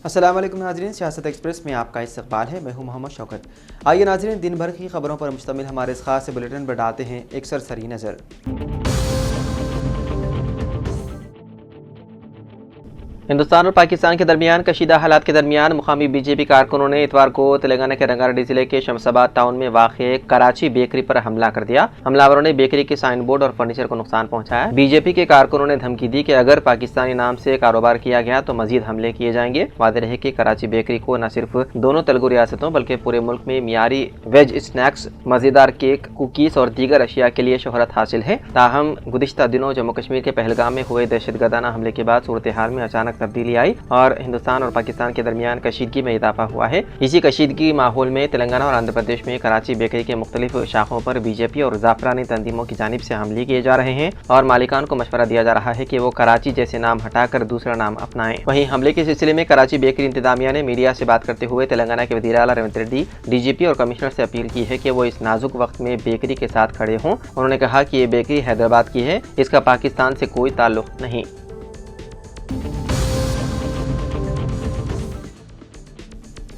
अस्सलाम वालेकुम नाज़रीन, सियासत एक्सप्रेस में आपका इस्तकबाल है। मैं हूं मोहम्मद शौकत। आइए नाज़रीन, दिन भर की खबरों पर मुश्तमिल हमारे इस खास बुलेटिन पर डालते हैं एक सरसरी नज़र। हिंदुस्तान और पाकिस्तान के दरमियान कशीदा हालात के दरमियान मुकामी बीजेपी कारकुनों ने इतवार को तेलंगाना के रंगारेड्डी जिले के शमशाबाद टाउन में वाक़ कराची बेकरी पर हमला कर दिया। हमलावरों ने बेकरी के साइन बोर्ड और फर्नीचर को नुकसान पहुंचाया। बीजेपी के कारकुनों ने धमकी दी कि अगर पाकिस्तानी नाम से कारोबार किया गया तो मजीद हमले किए जाएंगे। वादे रहे कि कराची बेकरी को न सिर्फ दोनों तेलुगु रियासतों बल्कि पूरे मुल्क में मियारी वेज स्नैक्स, मजेदार केक, कुकीज और दीगर अशिया के लिए शोहरत हासिल है। ताहम गुज़िश्ता दिनों जम्मू कश्मीर के पहलगाम में हुए दहशतगर्दाना हमले के बाद सूरत हाल में अचानक तब्दीली आई और हिंदुस्तान और पाकिस्तान के दरमियान कशीदगी में इजाफा हुआ है। इसी कशीदगी माहौल में तेलंगाना और आंध्र प्रदेश में कराची बेकरी के मुख्तलिफ शाखों पर बीजेपी और जाफरानी तंजीमों की जानिब से हमले किए जा रहे हैं और मालिकान को मशवरा दिया जा रहा है कि वो कराची जैसे नाम हटाकर दूसरा नाम अपनाएं। वहीं हमले के सिलसिले में कराची बेकरी इंतजामिया ने मीडिया से बात करते हुए तेलंगाना के वज़ीर आला रेवंत रेड्डी, डीजीपी और कमिश्नर से अपील की है कि वो इस नाजुक वक्त में बेकरी के साथ खड़े हों। उन्होंने कहा कि ये बेकरी हैदराबाद की है, इसका पाकिस्तान से कोई ताल्लुक नहीं।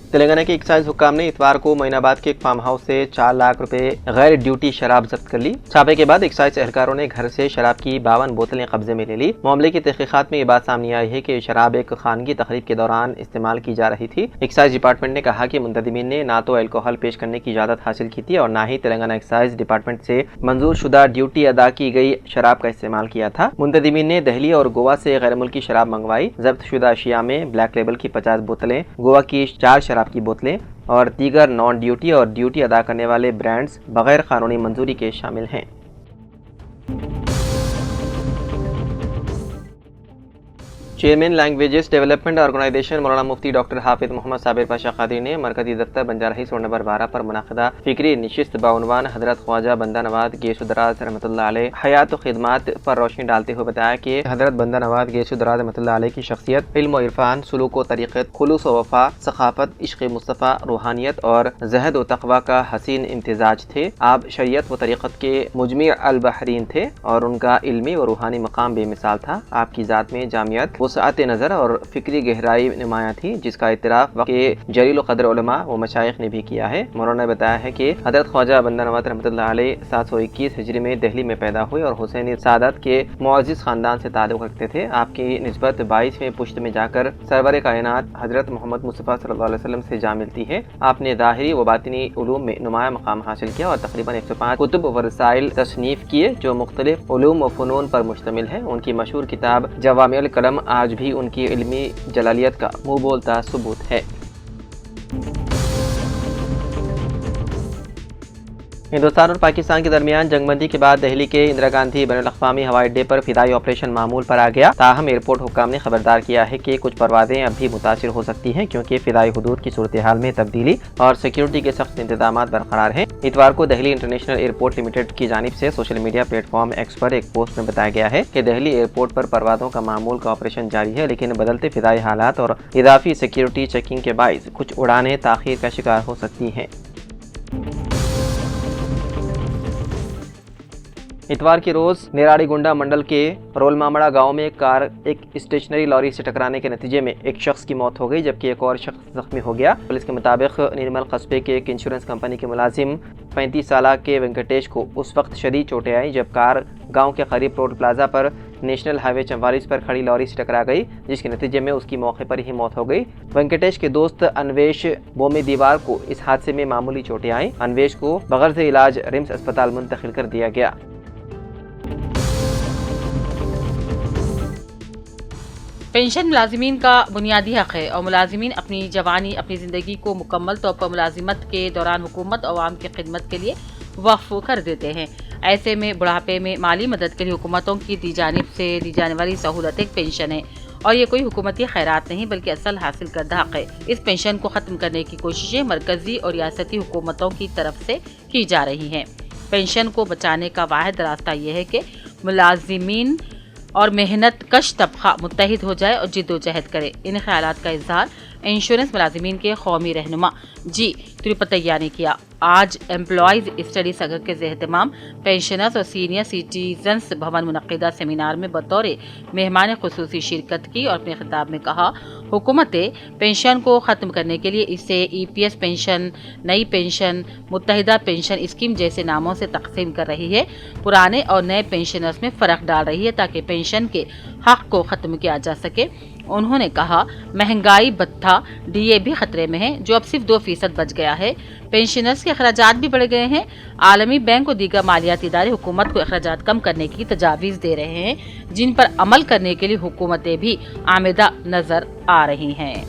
तेलंगाना के एक्साइज हुक्काम ने इतवार को मोइनाबाद के एक फार्म हाउस से 4 लाख रुपए गैर ड्यूटी शराब जब्त कर ली। छापे के बाद एक्साइज एहलकारों ने घर से शराब की 52 बोतलें कब्जे में ले ली। मामले की तहकीकात में ये बात सामने आई है कि शराब एक खानगी तकरीब के दौरान इस्तेमाल की जा रही थी। एक्साइज डिपार्टमेंट ने कहा कि मुंतजिमीन ने ना तो अल्कोहल पेश करने की इजाजत हासिल की थी और ना ही तेलंगाना एक्साइज डिपार्टमेंट से मंजूर शुदा ड्यूटी अदा की गई शराब का इस्तेमाल किया था। मुंतजिमीन ने दिल्ली और गोवा से गैर मुल्की शराब मंगवाई। जब्त शुदा अशिया में ब्लैक लेबल की 50 बोतलें, गोवा की 4 शराब की बोतलें और दीगर नॉन ड्यूटी और ड्यूटी अदा करने वाले ब्रांड्स बगैर कानूनी मंजूरी के शामिल हैं। चेयरमैन लैंग्वेजेस डेवलपमेंट ऑर्गेनाइजेशन मौलाना मुफ्ती डॉक्टर हाफिज मोहम्मद साबिर पाशा कादरी ने मरकजी दफ्तर बंजारा हिल्स रोड नंबर 12 पर मुनाकिदा फिक्री नशिस्त बाउनवान हजरत ख्वाजा बंदा नवाज गेसुदराज रहमतुल्लाह अलैह हयात व खिदमात पर रोशनी डालते हुए बताया कि हजरत बंदा नवाज गेसुदराज रहमतुल्लाह अलैह की शख्सियत इल्म व इरफान, सुलूक व तरीक़त, खुलूस व वफ़ा, सखाफत, इश्क़ मुस्तफ़ा, रूहानियत और ज़हद व तक़वा का हसीन इम्तिजाज थे। आप शरीयत व तरीक़त के मुजमी अल बहरीन थे और उनका इल्मी व रूहानी मकाम बेमिसाल था। आपकी ज़ात में जामियत, वसअत नज़र और फिक्री गहराई नुमायाँ थी, जिसका इतराफ़ वक्त के जलील क़द्र उलमा व मशाइख ने भी किया है। मौलाना ने बताया है कि हज़रत ख्वाजा बंदा नवाज रहमतुल्लाह अलैह 721 हिजरी में दिल्ली में पैदा हुए और हुसैनी सादत के मुअज़्ज़िज़ ख़ानदान से ताल्लुक़ रखते थे। आपकी निस्बत 22वें पुश्त में जाकर सरवर कायनात हज़रत मोहम्मद मुस्तफ़ा सल्लल्लाहु अलैहि वसल्लम से जा मिलती है। आपने ज़ाहिरी व बातिनी उलूम में नुमाया मकाम हासिल किया और तकरीबन 105 कुतुब व रसाइल तसनीफ़ किए जो मुख्तलिफ उलूम व फ़नून पर मुश्तमिल है। उनकी मशहूर किताब जवामिउल कलम आज भी उनकी इल्मी जलालियत का मुँह बोलता सबूत है। हिंदुस्तान और पाकिस्तान के दरमियान जंगबंदी के बाद दिल्ली के इंदिरा गांधी बैनुल-अक़वामी हवाई अड्डे पर फिदाई ऑपरेशन मामूल पर आ गया। ताहम एयरपोर्ट हुक्काम ने खबरदार किया है कि कुछ परवाजें अब भी मुतासिर हो सकती हैं क्योंकि फिदाई हुदूद की सूरत हाल में तब्दीली और सिक्योरिटी के सख्त इंतजाम बरकरार हैं। इतवार को दिल्ली इंटरनेशनल एयरपोर्ट लिमिटेड की जानिब से सोशल मीडिया प्लेटफॉर्म एक्स पर एक पोस्ट में बताया गया है कि दिल्ली एयरपोर्ट पर परवाजों का मामूल का ऑपरेशन जारी है, लेकिन बदलते फिदाई हालात और इजाफी सिक्योरिटी चेकिंग के बाइस कुछ उड़ानें ताख़ीर का शिकार हो सकती हैं। इतवार के रोज नेराड़ीगुंडा मंडल के रोलमामड़ा गांव में एक कार एक स्टेशनरी लॉरी से टकराने के नतीजे में एक शख्स की मौत हो गई जबकि एक और शख्स जख्मी हो गया। पुलिस के मुताबिक निर्मल कस्बे के एक इंश्योरेंस कंपनी के मुलाजिम 35 साल के वेंकटेश को उस वक्त शदीद चोटें आई जब कार गांव के करीब रोड प्लाजा पर नेशनल हाईवे 44 पर खड़ी लॉरी से टकरा गई, जिसके नतीजे में उसकी मौके पर ही मौत हो गई। वेंकटेश के दोस्त अन्वेश बोमी दीवार को इस हादसे में मामूली चोटें आई। अन्वेश को बगैर से इलाज रिम्स अस्पताल मुंतकिल कर दिया गया। पेंशन मुलाजिमीन का बुनियादी हक है और मुलाजिमीन अपनी जवानी अपनी ज़िंदगी को मुकम्मल तौर पर मुलाजिमत के दौरान हुकूमत और आवाम की खिदमत के लिए वक्फ कर देते हैं। ऐसे में बुढ़ापे में माली मदद के लिए हुकूमतों की जानिब से दी जाने वाली सहूलत एक पेंशन है और ये कोई हुकूमती खैरात नहीं बल्कि असल हासिल करदा हक है। इस पेंशन को ख़त्म करने की कोशिशें मरकजी और रियासती हुकूमतों की तरफ से की जा रही हैं। पेंशन को बचाने का वाहिद रास्ता यह है कि मुलाजिमीन और मेहनत कश तबका मुत्तहिद हो जाए और जिद्दोजहद करे। इन ख्यालात का इजहार इंश्योरेंस मुलाजिमीन के कौमी रहनुमा जी तिरुपतैया ने किया। आज एम्प्लॉइज स्टडी संघ के एहतमाम पेंशनर्स और सीनियर सिटीजन्स भवन मुनक्किदा सेमिनार में बतौर मेहमान खुसूसी शिरकत की और अपने खिताब में कहा, हुकूमत पेंशन को ख़त्म करने के लिए इसे EPS पेंशन, नई पेंशन, मुत्तहिदा पेंशन स्कीम जैसे नामों से तकसीम कर रही है। पुराने और नए पेंशनर्स में फ़र्क डाल रही है ताकि पेंशन के हक़ को ख़त्म किया जा सके। उन्होंने कहा, महंगाई भत्ता DA भी खतरे में है, जो अब सिर्फ 2% बच गया है। पेंशनर्स के अखराजात भी बढ़ गए हैं। आलमी बैंक और दीगर मालियाती इदारे हुकूमत को अखराजात कम करने की तजावीज़ दे रहे हैं, जिन पर अमल करने के लिए हुकूमतें भी आमेदा नजर आ रही हैं।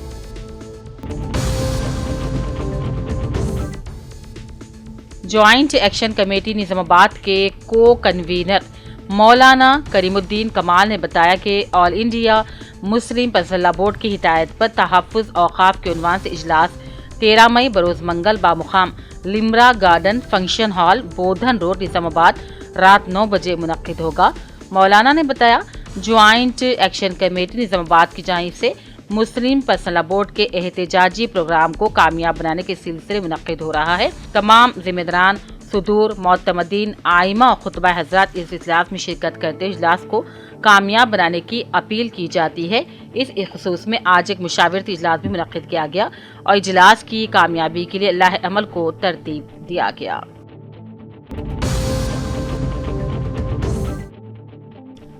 ज्वाइंट एक्शन कमेटी निजामाबाद के को कन्वीनर मौलाना करीमुद्दीन कमाल ने बताया कि all India Muslim personal board की हिदायत पर तहफ़्फ़ुज़ औक़ाफ़ के उन्वान से इजलास 13 मई बरोज़ मंगल बामुकाम लिम्रा गार्डन फंक्शन हॉल बोधन रोड निजामाबाद रात 9 बजे मुनक्किद होगा। मौलाना ने बताया, ज्वाइंट एक्शन कमेटी निजामाबाद की जानिब से मुस्लिम पर्सनल बोर्ड के एहतजाजी प्रोग्राम को कामयाब बनाने के सिलसिले में मुनक्किद हो रहा है। तमाम जिम्मेदारान, सुदूर, मोतमदीन, आइमा और खुतबा हज़रात इस इजलास में शिरकत करते हुए इजलास को कामयाब बनाने की अपील की जाती है। इस खुसूस में आज एक मुशावरती इजलास भी मुनक्किद किया गया और इजलास की कामयाबी के लिए लाहे अमल को तरतीब दिया गया।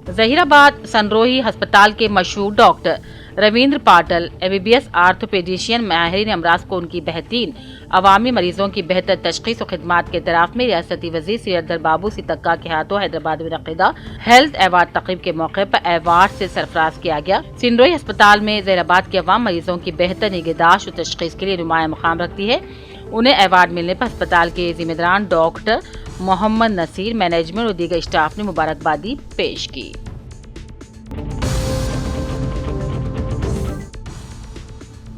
जहीराबाद सनरोही अस्पताल के मशहूर डॉक्टर रविंद्र पाटिल MBBS आर्थोपेडिशियन माहिरीन अमराज को उनकी बेहतरीन अवामी मरीजों की बेहतर तशखीस और खिदमात के तरफ में रियासती वज़ीर सिरदर बाबू सितक्का के हाथों हैदराबाद में मुनक्किदा हेल्थ अवार्ड तक़रीब के मौके पर अवार्ड से सरफराज किया गया। सिनरोही अस्पताल में जहीराबाद के अवाम मरीजों की बेहतर निगहदाश्त और तशखीस के लिए नुमाया मकाम रखती है। उन्हें अवार्ड मिलने पर अस्पताल के जिम्मेदारान डॉक्टर मोहम्मद नसीर, मैनेजमेंट और दीगर स्टाफ ने मुबारकबादी पेश की।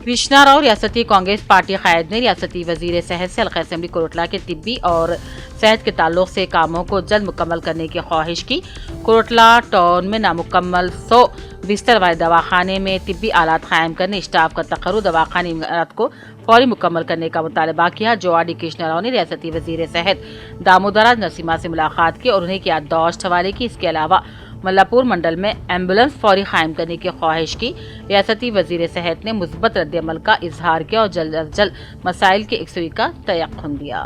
कृष्णा राव रियासती कांग्रेस पार्टी कायद ने रियासती वजीर सेहत से हल्का असेंबली कोरटला के तिब्बी और सेहत के ताल्लुक से कामों को जल्द मुकम्मल करने की ख्वाहिश की। कोरटला टाउन में नामुकम्मल 100 बिस्तर वाले दवाखाने में तिब्बी आलात कायम करने, स्टाफ का तकर्रुर, दवाखानी इमारत को फौरी मुकम्मल करने का मुतालबा किया। जोआडी कृष्णा राव ने रियासती वजीर सेहत दामोदरा नरसिम्हा से मुलाकात की और उन्हें याददाश्त हवाले की। इसके अलावा मल्लापुर मंडल में एम्बुलेंस फौरी कायम करने की ख्वाहिश की। रियासती वजीर सेहत ने मुस्बत रद्द-ए-अमल का इजहार किया और जल्द अज जल्द मसाइल के यकसुई का तयक्कुन दिया।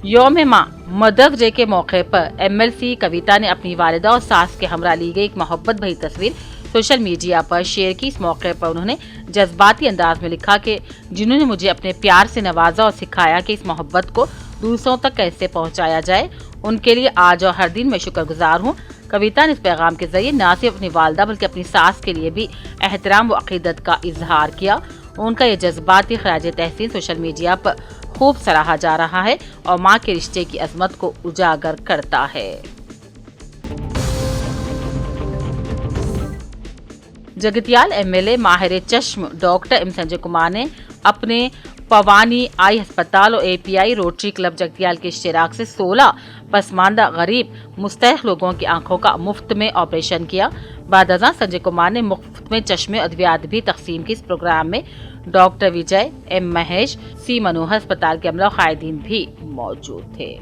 यौम मां मदर्स डे के मौके पर MLC कविता ने अपनी वालिदा और सास के हमरा ली गई एक मोहब्बत भरी तस्वीर सोशल मीडिया पर शेयर की। इस मौके पर उन्होंने जज्बाती अंदाज में लिखा कि जिन्होंने मुझे अपने प्यार से नवाजा और सिखाया कि इस मोहब्बत को दूसरों तक कैसे पहुंचाया जाए, उनके लिए आज और हर दिन मैं शुक्रगुजार हूं। कविता ने इस पैगाम के जरिए न सिर्फ अपनी वालिदा बल्कि अपनी सास के लिए भी एहतराम व अकीदत का इजहार किया। उनका ये जज्बाती खराज तहसीन सोशल मीडिया पर खूब सराहा जा रहा है और माँ के रिश्ते की अजमत को उजागर करता है। जगतियाल MLA माहिर चश्म डॉक्टर M संजय कुमार ने अपने पवानी आई अस्पताल और API रोटरी क्लब जगतियाल के इश्तिराक से 16 पसमानदा गरीब मुस्तहक लोगों की आंखों का मुफ्त में ऑपरेशन किया। बादअज़ां संजय कुमार ने मुफ्त में चश्मे अद्वियात भी तकसीम की। इस प्रोग्राम में डॉक्टर विजय M महेश, C मनोहर, अस्पताल के अमला और कायदीन भी मौजूद थे।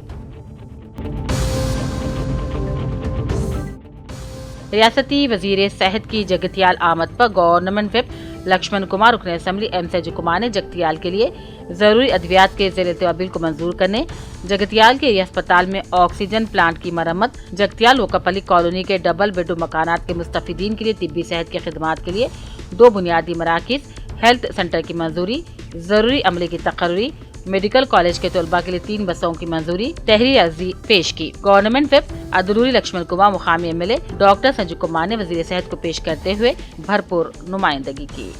रियासती वजीर सेहत की जगतियाल आमद पर गवर्नमेंट विप लक्ष्मण कुमार, रुकन असेंबली M संजय कुमार ने जगतियाल के लिए जरूरी अद्वियात के ज़ेर तहवील को मंजूर करने, जगतियाल के अस्पताल में ऑक्सीजन प्लांट की मरम्मत, जगतियाल वोकापली कॉलोनी के डबल बेडरूम मकानात के मुस्तफीदीन के लिए तिब्बी सेहत की खिदमात के लिए 2 बुनियादी मराकिज हेल्थ सेंटर की मंजूरी, जरूरी अमले की तकर्री, मेडिकल कॉलेज के तलबा के लिए 3 बसों की मंजूरी, तहरीर अर्जी पेश की। गवर्नमेंट विप अदरूरी लक्ष्मण कुमार, मुकामी MLA डॉक्टर संजय कुमार ने वजीर सेहत को पेश करते हुए भरपूर नुमाइंदगी की।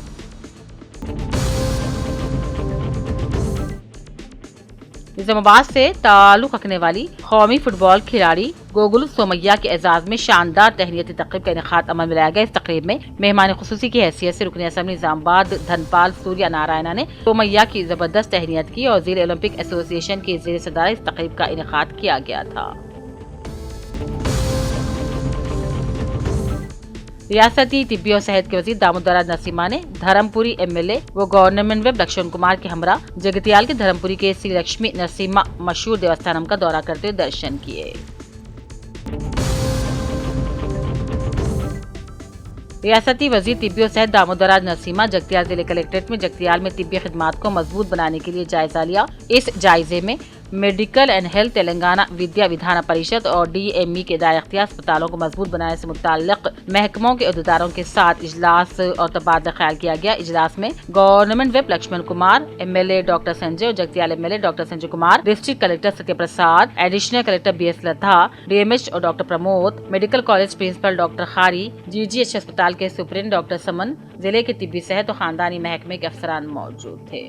निजामाबाद से ताल्लुक रखने वाली कौमी फुटबॉल खिलाड़ी गोगुल सोमैया के एजाज में शानदार तहनीती तकरीब का इनेकाद अमल में लाया गया। इस तकरीब में मेहमान खुसूसी की हैसियत से रुकन असेंबली निजामाबाद धनपाल सूर्या नारायणा ने सोमैया की जबरदस्त तहनीत की और ज़ेर ओलंपिक एसोसिएशन के ज़ेर सदारत इस तकरीब का इनेकाद किया गया था। रियासती तिब्बी और सेहत के वजीर दामोदर नसीमा ने धर्मपुरी MLA व गवर्नमेंट वेब लक्ष्मण कुमार के हमरा जगतियाल के धर्मपुरी के श्री लक्ष्मी नरसिम्हा मशहूर देवस्थानम का दौरा करते हुए दर्शन किए। रियासती वजीर तिब्बी और सेहत दामोदर नसीमा जगतियाल जिले कलेक्ट्रेट में जगतियाल में तिब्बी खिदमात को मजबूत बनाने के लिए जायजा लिया। इस जायजे में मेडिकल एंड हेल्थ तेलंगाना विद्या विधान परिषद और DME के दायरा इख्तियार अस्पतालों को मजबूत बनाने से मुताल्लिक महकमों के अहदेदारों के साथ इजलास और तबादला ख्याल किया गया। इजलास में government whip Laxman Kumar, MLA doctor Sanjay और Jagtial MLA doctor Sanjay Kumar, district collector Satya Prasad, additional collector BS Latha, DMH और doctor Pramod, medical college principal doctor Khari, GGH अस्पताल के सुप्रीन डॉक्टर समन, जिले के तिब्बी सेहत और खानदानी महकमे के अफसरान मौजूद थे।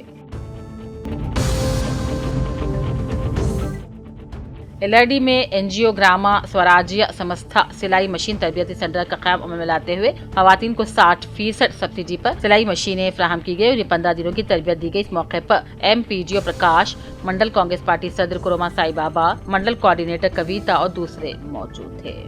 LRD में NGO ग्रामा स्वराज्य संस्था सिलाई मशीन तरबियती सेंटर का क़याम अमल में लाते हुए खवातीन को 60% सब्सिडी पर सिलाई मशीनें फराहम की गई और 15 दिनों की तरबियत दी गई। इस मौके पर MPGO प्रकाश, मंडल कांग्रेस पार्टी सदर कुरोमा साई बाबा, मंडल कोऑर्डिनेटर कविता और दूसरे मौजूद थे।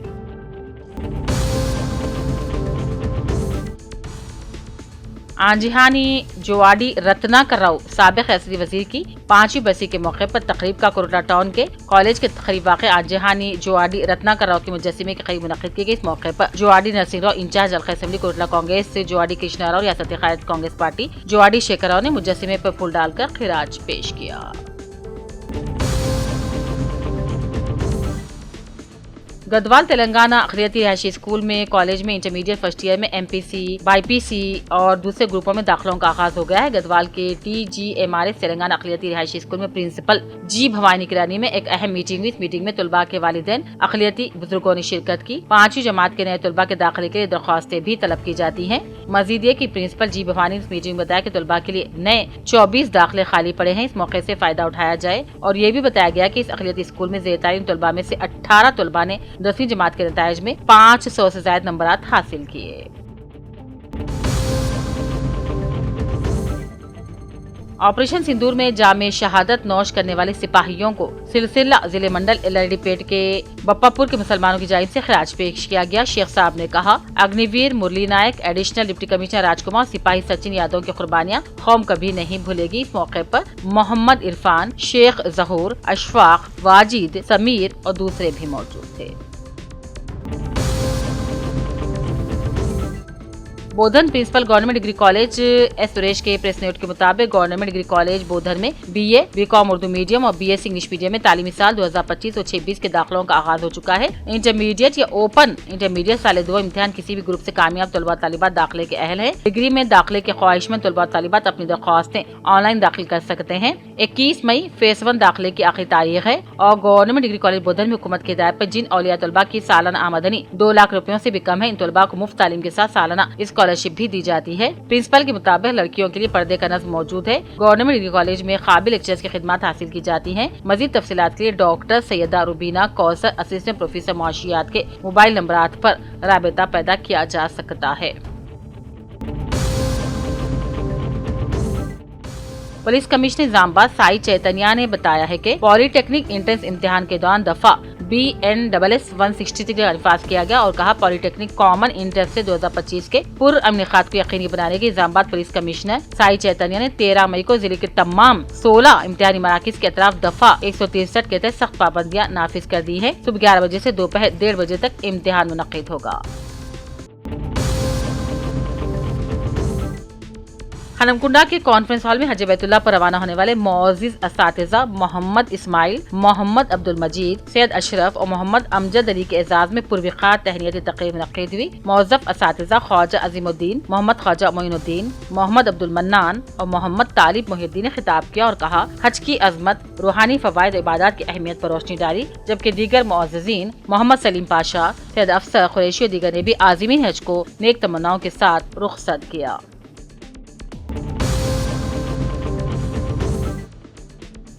आंजिहानी जोवाडी रत्नाकराव साबिक रियासती वजीर की 5वीं बरसी के मौके पर तकरीब का कोरोटा टाउन के कॉलेज के करीब वाक़ आंजिहानी जोवाडी रत्नाकराव के मुजस्सिमे के करीब मुनक़िद की गई। इस मौके पर जोवाडी नरसिंह राव इंचार्ज हल्का असेंबली कोटला कांग्रेस से जोवाडी कृष्णा राव रियासती क़यादत कांग्रेस पार्टी जोवाडी शेखर राव ने मुजस्सिमे पर फूल डालकर खिराज पेश किया। गदवाल तेलंगाना अक़लियती रिहायशी स्कूल में कॉलेज में इंटरमीडिएट फर्स्ट ईयर में MPC, BPC और दूसरे ग्रुपों में दाखिलों का आगाज हो गया है। गदवाल के TGMRS तेलंगाना अक़लियती रिहायशी स्कूल में प्रिंसिपल G भवानी किरानी में एक अहम मीटिंग हुई। इस मीटिंग में तुलबा के वालिदैन अक़लियती बुजुर्गों ने शिरकत की। 5वीं जमात के नए तुलबा के दाखिले के लिए दरख्वास्तें भी तलब की जाती हैं। मजीद ये कि प्रिंसिपल G भवानी ने इस मीटिंग में बताया कि तुलबा के लिए नए 24 दाखिले खाली पड़े हैं। इस मौके से फायदा उठाया जाए और ये भी बताया गया कि इस अक़लियती स्कूल में ज़ेर-तालीम तुलबा में से 18 तुलबा ने 10वीं जमात के नताइज में 500 से ज्यादा नंबरात हासिल किए। ऑपरेशन सिंदूर में जामे शहादत नौश करने वाले सिपाहियों को सिलसिला जिले मंडल LRD पेट के बप्पापुर के मुसलमानों की जानिब से खिराज पेश किया गया। शेख साहब ने कहा, अग्निवीर मुरली नायक, एडिशनल डिप्टी कमिश्नर राजकुमार, सिपाही सचिन यादव की कुर्बानियां कौम कभी नहीं भूलेगी। इस मौके पर मोहम्मद इरफान, शेख जहूर, अशफाक, वाजिद, समीर और दूसरे भी मौजूद थे। Bodhan principal government degree college S Suresh के प्रेस नोट के मुताबिक गवर्नमेंट डिग्री कॉलेज बोधन में BA, BCom उर्दू मीडियम और BSc इंग्लिश मीडियम में तालीमी साल 2025 और 26 के दाखिलों का आगाज हो चुका है। इंटरमीडिएट या ओपन इंटरमीडिएट साल 2 इम्तिहान किसी भी ग्रुप से कामयाब तलबा तालिबात दाखिले के अहल है। डिग्री में दाखिले के ख्वाहिशमंद तलबा तालिबात अपनी दरख्वास्तें ऑनलाइन दाखिल कर सकते हैं। 21 मई फेज 1 दाखिले की आखिरी तारीख है और गवर्नमेंट डिग्री कॉलेज बोधन में हुकूमत की हिदायत पर जिन औलिया तलबा की सालाना आमदनी 2 लाख रुपयों से भी कम है, इन तलबा को मुफ्त तालीम के साथ सालाना स्कॉलरशिप भी दी जाती है। प्रिंसिपल के मुताबिक लड़कियों के लिए पर्दे का नज़्म मौजूद है। गवर्नमेंट डिग्री कॉलेज में काबिल लेक्चरर्स की खिदमत हासिल की जाती हैं। मजीद तफसीलात के लिए doctor Syeda Rubina Kausar, assistant professor मुआशियात के मोबाइल नंबरात पर राबता पैदा किया जा सकता है। पुलिस कमिश्नर निजामाबाद साई चैतन्या ने बताया है कि पॉलिटेक्निक एंट्रेंस इम्तिहान के दौरान दफा BNSS 163 का अल्फाज किया गया और कहा, पॉलिटेक्निक कॉमन एंट्रेंस से 2025 के पूर्व अमनिखात को यकीनी बनाने के निजामाबाद पुलिस कमिश्नर साई चैतन्या ने 13 मई को जिले के तमाम 16 इम्तिहानी मराकिज के अतराफ दफा 163 के तहत सख्त पाबंदियां नाफिज कर दी है। सुबह 11 बजे से दोपहर 1:30 बजे तक इम्तिहान मुनक्किद होगा। हनमकुंडा के कॉन्फ्रेंस हॉल में हज बैतुल्लाह पर रवाना होने वाले मोअज़्ज़िज़ असातिज़ा मोहम्मद इस्माइल, मोहम्मद अब्दुल मजीद, सैयद अशरफ और मोहम्मद अमजद अली के एजाज में पूर्वखार तहनीती तकरीब मुनक़्क़िद हुई। मोअज़्ज़फ़ असातिज़ा ख्वाजा अज़ीमुद्दीन, मोहम्मद ख्वाजा मोइनुद्दीन, मोहम्मद अब्दुल मन्नान और मोहम्मद तालिब मोहिउद्दीन ने खिताब किया और कहा, हज की अज़मत, रूहानी फ़वाइद और इबादत की अहमियत पर रोशनी डाली। जबकि दीगर मुअज़्ज़िज़ीन मोहम्मद सलीम पाशा, सैयद अफसर कुरैशी और दीगर ने भी आज़िमीन हज को नेक तमन्नाओं के साथ रुख़सत किया।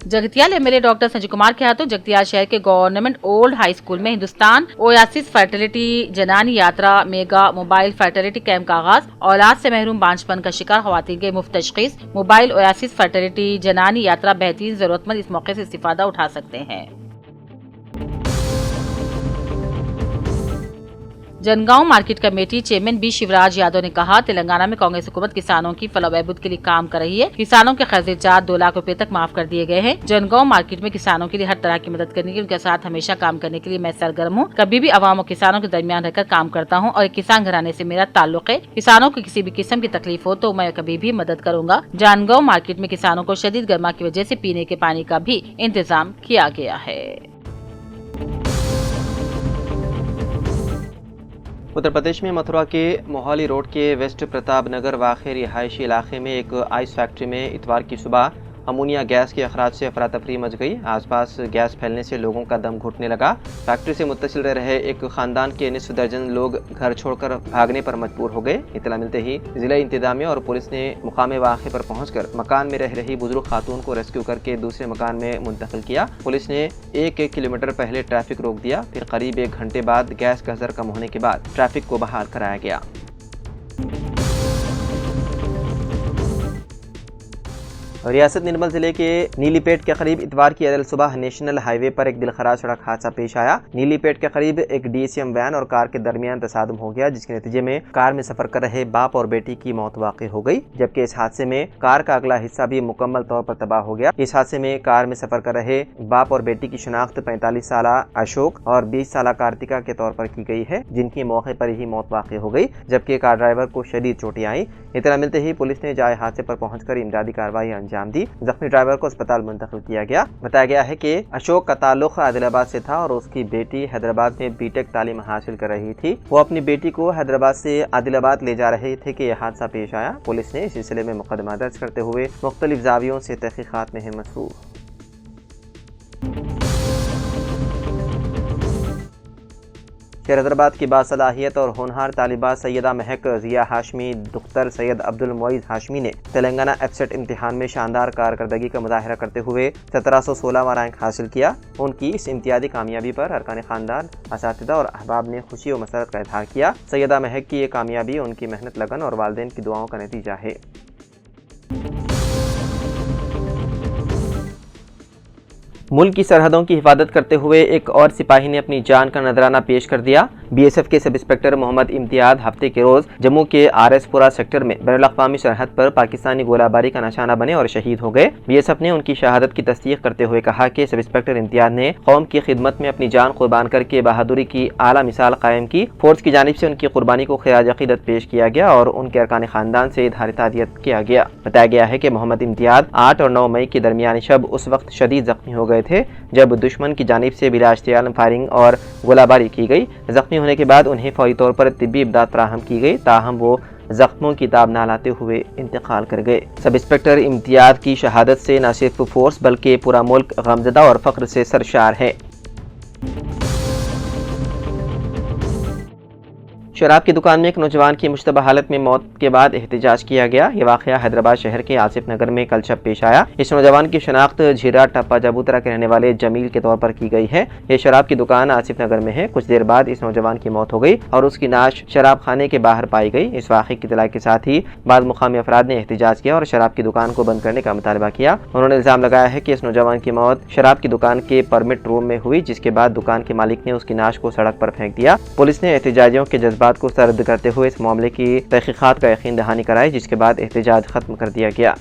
जगतियाल MLA डॉक्टर संजय कुमार के हाथों जगतियाल शहर के गवर्नमेंट ओल्ड हाई स्कूल में हिंदुस्तान ओयासिस फर्टिलिटी जनानी यात्रा मेगा मोबाइल फर्टिलिटी कैंप का आगाज। औलाद से महरूम बांझपन का शिकार खवातीन के मुफ्त तशख़ीस। मोबाइल ओयासिस फर्टिलिटी जनानी यात्रा बेहतरीन जरूरतमंद इस मौके से इस्तिफादा उठा सकते हैं। Jangaon market committee chairman B Shivraj Yadav ने कहा, तेलंगाना में कांग्रेस हुकूमत किसानों की फलाह बहबूद के लिए काम कर रही है। किसानों के कर्जे 2 लाख रुपए तक माफ कर दिए गए हैं। जनगांव मार्केट में किसानों के लिए हर तरह की मदद करने के लिए उनके साथ हमेशा काम करने के लिए मैं सरगर्म हूँ। कभी भी अवाम और किसानों के दरमियान रहकर काम करता हूँ और एक किसान घराने से मेरा ताल्लुक है। किसानों को किसी भी किस्म की तकलीफ हो तो मैं कभी भी मदद करूँगा। जानगांव मार्केट में किसानों को शदीद गर्मा की वजह से पीने के पानी का भी इंतजाम किया गया है। उत्तर प्रदेश में मथुरा के मोहाली रोड के वेस्ट प्रताप नगर वाक़े रिहायशी इलाके में एक आइस फैक्ट्री में इतवार की सुबह अमोनिया गैस के अखराज से अफरा तफरी मच गई। आसपास गैस फैलने से लोगों का दम घुटने लगा। फैक्ट्री से मुत्तसिल रह रहे एक खानदान के निस्फ दर्जन लोग घर छोड़कर भागने पर मजबूर हो गए। इतला मिलते ही जिला इंतजामिया और पुलिस ने मुकाम वाक़े पर पहुंचकर मकान में रह रही बुजुर्ग खातून को रेस्क्यू करके दूसरे मकान में मुंतकिल किया। पुलिस ने 1 किलोमीटर पहले ट्रैफिक रोक दिया, फिर करीब 1 घंटे बाद गैस का असर कम होने के बाद ट्रैफिक को बहाल कराया गया। रियासत निर्मल जिले के नीलीपेट के करीब इतवार की अदल सुबह नेशनल हाईवे पर एक दिलखराज सड़क हादसा पेश आया। नीलीपेट के करीब एक डीएसएम वैन और कार के दरमियान तसादुम हो गया, जिसके नतीजे में कार में सफर कर रहे बाप और बेटी की मौत वाक़ई हो गई, जबकि इस हादसे में कार का अगला हिस्सा भी मुकम्मल तौर पर तबाह हो गया। इस हादसे में कार में सफर कर रहे बाप और बेटी की शनाख्त 45 साल अशोक और 20 साल कार्तिका के तौर पर की गई है, जिनकी मौके पर ही मौत वाक़ई हो गई, जबकि कार ड्राइवर को शदीद चोटें आई। इतना मिलते ही पुलिस ने जाए हादसे पर पहुंचकर इमदादी कार्रवाई अंजाम दी। जख्मी ड्राइवर को अस्पताल मुंतकिल किया गया। बताया गया है कि अशोक का ताल्लुक आदिलाबाद से था और उसकी बेटी हैदराबाद में बीटेक तालीम हासिल कर रही थी। वो अपनी बेटी को हैदराबाद से आदिलाबाद ले जा रहे थे कि यह हादसा पेश आया। पुलिस ने इस सिलसिले में मुकदमा दर्ज करते हुए मुख्तलिफ जावियों से तहकीकात में है मसरूफ। शहर हैदराबाद की बासलाहियत और होनहार तालिबा सैयदा महक जिया हाशमी दुख्तर सैयद अब्दुल मुईज़ हाशमी ने तेलंगाना एफसेट इम्तिहान में शानदार कारकर्दगी का मुजाहरा करते हुए 1716वां रैंक हासिल किया। उनकी इस इम्तियाजी कामयाबी पर अरकान खानदान, असातिज़ा और अहबाब ने खुशी और मसरत का इज़हार किया। सैयदा महक की ये कामयाबी उनकी मेहनत, लगन और वालिदैन की दुआओं का नतीजा है। मुल्क की सरहदों की हिफाजत करते हुए एक और सिपाही ने अपनी जान का नजराना पेश कर दिया। बीएसएफ के सब इंस्पेक्टर मोहम्मद इम्तियाज हफ्ते के रोज जम्मू के आरएसपुरा सेक्टर में बैनुल-अक़वामी सरहद पर पाकिस्तानी गोलाबारी का निशाना बने और शहीद हो गए। बीएसएफ ने उनकी शहादत की तस्दीक करते हुए कहा कि सब इंस्पेक्टर इम्तियाज ने कौम की खिदमत में अपनी जान कुर्बान करके बहादुरी की आला मिसाल कायम की। फोर्स की जानिब से उनकी कुर्बानी को खिराज अक़ीदत पेश किया गया और उनके अरकान खानदान से इज़हार ताज़ियत किया गया। बताया गया है कि मोहम्मद इम्तियाज 8 और 9 मई के दरमियानी शब उस वक्त शदीद जख्मी हो गए थे जब दुश्मन की जानिब से बिलाश्तियाल फायरिंग और गोलाबारी की गई। जख्मी होने के बाद उन्हें फौरी तौर पर तिब्बी इमदाद फराहम की गई, ताहम वो जख्मों की ताब न लाते हुए इंतकाल कर गए। सब इंस्पेक्टर इम्तियाज की शहादत से न सिर्फ फोर्स बल्कि पूरा मुल्क गमज़दा और फ़ख्र से सरशार है। शराब की दुकान में एक नौजवान की मुश्तबा हालत में मौत के बाद एहतजाज किया गया। ये वाक़या हैदराबाद शहर के आसिफ नगर में कल शब पेश आया। इस नौजवान की शनाख्त झीरा टप्पा जाबूतरा के रहने वाले जमील के तौर पर की गई है। ये शराब की दुकान आसिफ नगर में है। कुछ देर बाद इस नौजवान की मौत हो गई और उसकी नाश शराब खाने के बाहर पाई गई। इस वाक़े की इत्तला के साथ ही बाद मुकामी अफराद ने एहतजाज किया और शराब की दुकान को बंद करने का मुतालबा किया। उन्होंने इल्ज़ाम लगाया है कि इस नौजवान की मौत शराब की दुकान के परमिट रूम में हुई, जिसके बाद दुकान के मालिक ने उसकी नाश को सड़क पर फेंक दिया। पुलिस ने एहतजाजियों के जज्बात को सरद करते हुए इस मामले की तहकीकात का यकीन दहानी कराई, जिसके बाद एहतजाज खत्म कर दिया गया।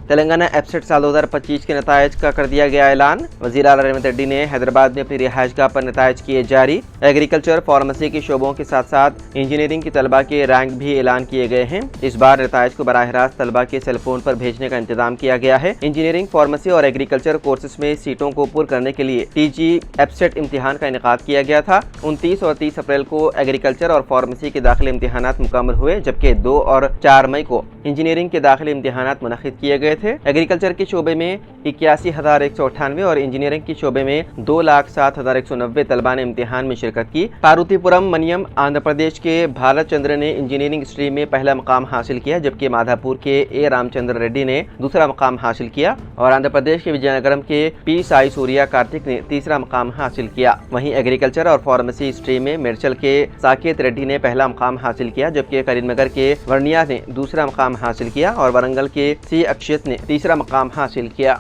तेलंगाना एफसेट साल 2025 के नतायज का कर दिया गया ऐलान। वज़ीर आला रेवंत रेड्डी ने हैदराबाद में अपनी रिहाइशगाह पर नतायज किए जारी। एग्रीकल्चर, फार्मेसी के शोबों के साथ साथ इंजीनियरिंग की तलबा के रैंक भी ऐलान किए गए हैं। इस बार नतायज को बराह रास्त तलबा के सेलफोन पर भेजने का इंतजाम किया गया है। इंजीनियरिंग, फार्मेसी और एग्रीकल्चर कोर्सेज में सीटों को पुर करने के लिए टीजी एफसेट इम्तिहान का इनेकाद किया गया था। 29 और 30 अप्रैल को एग्रीकल्चर और फार्मेसी के दाखिले इम्तिहानात मुकम्मल हुए, जबकि 2 और 4 मई को इंजीनियरिंग के दाखिले इम्तिहानात मुनक़िद किए गए थे। एग्रीकल्चर के शोबे में 81,198 और इंजीनियरिंग के शोबे में 2,07,190 तलबा ने इम्तिहान में शिरकत की। पार्वतीपुरम मनियम आंध्र प्रदेश के भारत चंद्र ने इंजीनियरिंग स्ट्रीम में पहला मकाम हासिल किया, जबकि माधापुर के ए रामचंद्र रेड्डी ने दूसरा मकाम हासिल किया और आंध्र प्रदेश के विजयनगरम के पी साई सूर्या कार्तिक ने तीसरा मकाम हासिल किया। वहीं एग्रीकल्चर और फार्मेसी स्ट्रीम में मेरचल के साकेत रेड्डी ने पहला मकाम हासिल किया, जबकि करीमनगर के वर्णिया ने दूसरा मकाम हासिल किया और वरंगल के सी अक्षित ने तीसरा मकाम हासिल किया।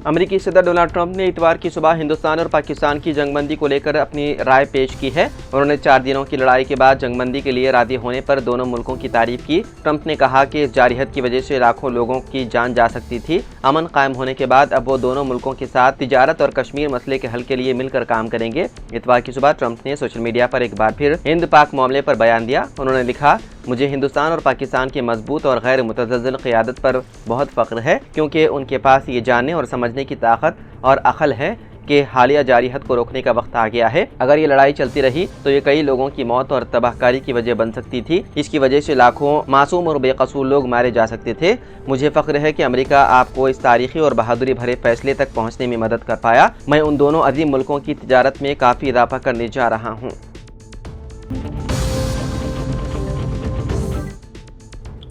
امریکی صدر ڈونلڈ ٹرمپ نے اتوار کی صبح ہندوستان اور پاکستان کی جنگ بندی کو لے کر اپنی رائے پیش کی ہے۔ انہوں نے 4 دنوں کی لڑائی کے بعد جنگ بندی کے لیے راضی ہونے پر دونوں ملکوں کی تعریف کی۔ ٹرمپ نے کہا کہ اس جارحیت کی وجہ سے لاکھوں لوگوں کی جان جا سکتی تھی۔ امن قائم ہونے کے بعد اب وہ دونوں ملکوں کے ساتھ تجارت اور کشمیر مسئلے کے حل کے لیے مل کر کام کریں گے۔ اتوار کی صبح ٹرمپ نے سوشل میڈیا پر ایک بار پھر ہند پاک معاملے پر بیان دیا۔ انہوں نے لکھا، مجھے ہندوستان اور پاکستان کی مضبوط اور غیر متزلزل قیادت پر بہت فخر ہے، کیونکہ ان کے پاس یہ جاننے اور سمجھنے کی طاقت اور عقل ہے کہ حالیہ جارحیت کو روکنے کا وقت آ گیا ہے۔ اگر یہ لڑائی چلتی رہی تو یہ کئی لوگوں کی موت اور تباہ کاری کی وجہ بن سکتی تھی۔ اس کی وجہ سے لاکھوں معصوم اور بے قصور لوگ مارے جا سکتے تھے۔ مجھے فخر ہے کہ امریکہ آپ کو اس تاریخی اور بہادری بھرے فیصلے تک پہنچنے میں مدد کر پایا۔ میں ان دونوں عظیم ملکوں کی تجارت میں کافی اضافہ کرنے جا رہا ہوں۔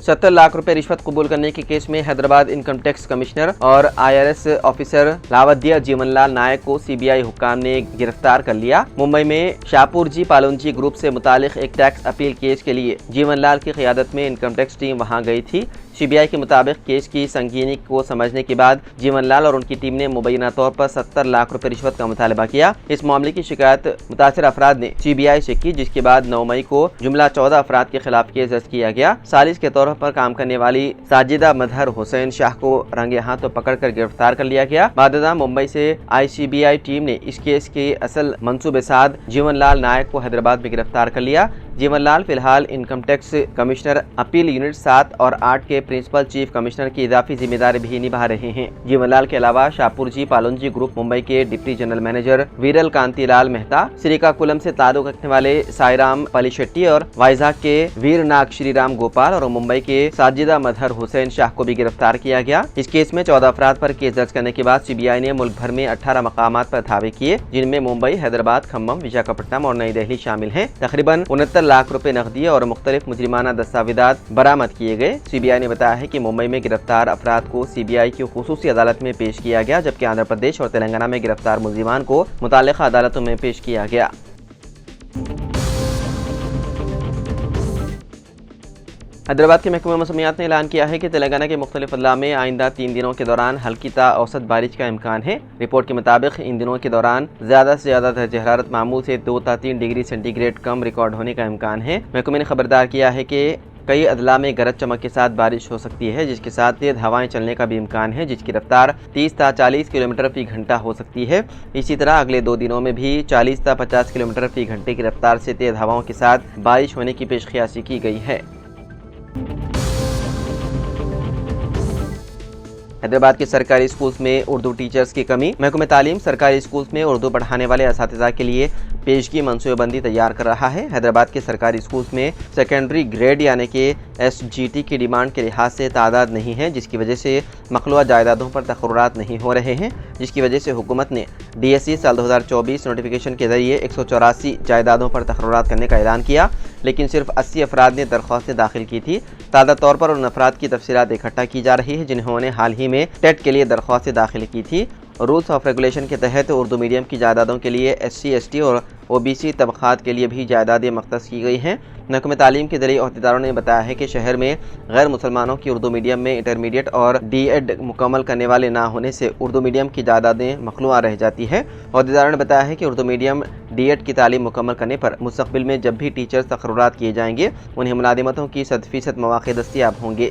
70 لاکھ روپے رشوت قبول کرنے کے کیس میں حیدرآباد انکم ٹیکس کمشنر اور IRS آفیسر لاودیا جیون لال نائک کو CBI حکام نے گرفتار کر لیا۔ ممبئی میں شاپور جی پالونجی گروپ سے متعلق ایک ٹیکس اپیل کیس کے لیے جیون لال کی قیادت میں انکم ٹیکس ٹیم وہاں گئی تھی۔ CBI کے مطابق کیس کی سنگینی کو سمجھنے کے بعد جیون لال اور ان کی ٹیم نے مبینہ طور پر 70 لاکھ روپے رشوت کا مطالبہ کیا۔ اس معاملے کی شکایت متاثرہ افراد نے CBI سے کی، جس کے بعد 9 مئی کو جملہ 14 افراد کے خلاف کیس درج کیا گیا۔ سالس کے طور پر کام کرنے والی ساجدہ مظہر حسین شاہ کو رنگے ہاتھوں پکڑ کر گرفتار کر لیا گیا۔ بعد ازاں ممبئی سے CBI ٹیم نے اس کیس کے اصل منصوبے ساز جیون لال نائک کو حیدرآباد میں گرفتار کر لیا۔ جیون لال فی الحال income tax commissioner appeal unit 7 اور 8 کے پرنسپل چیف کمشنر کی اضافی ذمہ داری بھی نبھا رہے ہیں۔ جیون لال کے علاوہ شاپور جی پالونجی گروپ ممبئی کے ڈپٹی جنرل مینیجر ویرل کانتی لال مہتا، سریکاکولم سے تعلق رکھنے والے سائی رام پلی شیٹی اور وائزاگ کے ویر ناگ شری رام گوپال اور ممبئی کے ساجدہ مظہر حسین شاہ کو بھی گرفتار کیا گیا۔ اس کیس میں 14 افراد پر کیس درج کرنے کے بعد CBI نے ملک بھر میں 18 مقامات پر دھاوے کیے، جن میں ممبئی، حیدرآباد، کھمم، وشاکھاپٹنم اور نئی دہلی شامل ہیں۔ تقریباً 69 لاکھ روپے نقدی اور مختلف مجرمانہ دستاویزات برآمد کیے گئے۔ CBI نے بتایا ہے کہ ممبئی میں گرفتار افراد کو CBI کی خصوصی عدالت میں پیش کیا گیا، جبکہ آندھرا پردیش اور تلنگانہ میں گرفتار ملزمان کو متعلقہ عدالتوں میں پیش کیا گیا۔ حیدرآباد کے محکمہ موسمیات نے اعلان کیا ہے کہ تلنگانہ کے مختلف اضلاع میں آئندہ 3 دنوں کے دوران ہلکی تا اوسط بارش کا امکان ہے۔ رپورٹ کے مطابق ان دنوں کے دوران زیادہ سے زیادہ درجہ حرارت معمول سے 2 تا 3 ڈگری سینٹی گریڈ کم ریکارڈ ہونے کا امکان ہے۔ محکمے نے خبردار کیا ہے کہ کئی اضلاع میں گرج چمک کے ساتھ بارش ہو سکتی ہے، جس کے ساتھ تیز ہوائیں چلنے کا بھی امکان ہے، جس کی رفتار 30 تا 40 کلومیٹر فی گھنٹہ ہو سکتی ہے۔ اسی طرح اگلے 2 دنوں میں بھی 40 تا 50 کلومیٹر فی گھنٹے کی رفتار سے تیز ہوائوں کے ساتھ بارش ہونے کی پیشخیاسی کی گئی ہے۔ حیدرآباد کے سرکاری اسکولز میں اردو ٹیچرز کی کمی۔ محکمہ تعلیم سرکاری اسکولز میں اردو پڑھانے والے اساتذہ کے لیے پیشگی منصوبہ بندی تیار کر رہا ہے۔ حیدرآباد کے سرکاری اسکولز میں سیکنڈری گریڈ یعنی کہ SGT کی ڈیمانڈ کے لحاظ سے تعداد نہیں ہے، جس کی وجہ سے مخلوعہ جائیدادوں پر تقررات نہیں ہو رہے ہیں، جس کی وجہ سے حکومت نے DSE سال 2024 نوٹیفیکیشن کے ذریعے 184 جائیدادوں پر تقررات کرنے کا اعلان کیا، لیکن صرف 80 افراد نے درخواستیں داخل کی تھی۔ تازہ طور پر ان افراد کی تفصیلات اکٹھا کی جا رہی ہے جنہوں نے حال ہی میں ٹیٹ کے لیے درخواستیں داخل کی تھی۔ رولز آف ریگولیشن کے تحت اردو میڈیم کی جائیدادوں کے لیے SC ST اور OBC طبقات کے لیے بھی جائیدادیں مختص کی گئی ہیں۔ محکمہ تعلیم کے ذریعے عہدیداروں نے بتایا ہے کہ شہر میں غیر مسلمانوں کی اردو میڈیم میں انٹرمیڈیٹ اور D.Ed مکمل کرنے والے نہ ہونے سے اردو میڈیم کی جائیدادیں مخلوعہ رہ جاتی ہے۔ عہدیداروں نے بتایا ہے کہ اردو میڈیم D.Ed کی تعلیم مکمل کرنے پر مستقبل میں جب بھی ٹیچرز تقررات کیے جائیں گے، انہیں ملازمتوں کی 100% مواقع دستیاب ہوں گے۔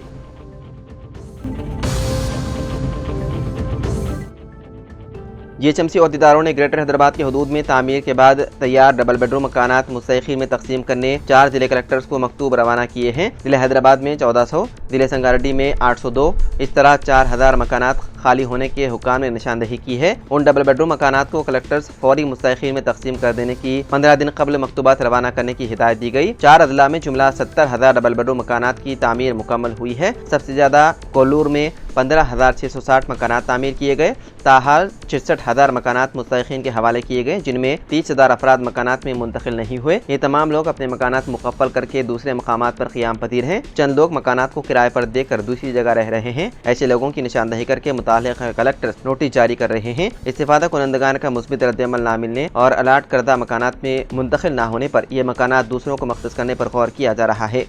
GHMC عہدیداروں نے گریٹر حیدرآباد کے حدود میں تعمیر کے بعد تیار ڈبل بیڈ روم مکانات مستحقین میں تقسیم کرنے 4 ضلع کلکٹرز کو مکتوب روانہ کیے ہیں۔ ضلع حیدرآباد میں 1400، ضلع سنگاریڈی میں 802، اس طرح 4000 مکانات خالی ہونے کے حکام نے نشاندہی کی ہے۔ ان ڈبل بیڈ روم مکانات کو کلکٹرز فوری مستحقین میں تقسیم کر دینے کی 15 دن قبل مکتوبات روانہ کرنے کی ہدایت دی گئی۔ 4 اضلاع میں جملہ 70,000 ڈبل بیڈ روم مکانات کی تعمیر مکمل ہوئی ہے۔ سب سے زیادہ کولور میں 15,660 مکانات تعمیر کیے گئے۔ تاحال 66,000 مکانات مستحقین کے حوالے کیے گئے، جن میں 30,000 افراد مکانات میں منتقل نہیں ہوئے۔ یہ تمام لوگ اپنے مکانات مقفل کر کے دوسرے مقامات پر قیام پذیر ہیں۔ چند لوگ مکانات کو کرائے پر دے کر دوسری جگہ رہ رہے ہیں۔ ایسے لوگوں کی نشاندہی کر کے متعلقہ کلکٹر نوٹس جاری کر رہے ہیں۔ استفادہ کنندگان کا مثبت رد عمل نہ ملنے اور الاٹ کردہ مکانات میں منتقل نہ ہونے پر یہ مکانات دوسروں کو مختص کرنے پر غور کیا جا رہا ہے۔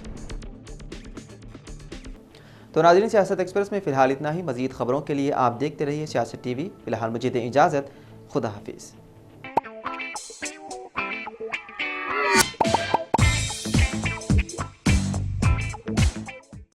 تو ناظرین، سیاست ایکسپریس میں فی الحال اتنا ہی. مزید خبروں کے لیے آپ دیکھتے رہیے سیاست ٹی وی. فی الحال مجھے دیں اجازت. خدا حافظ.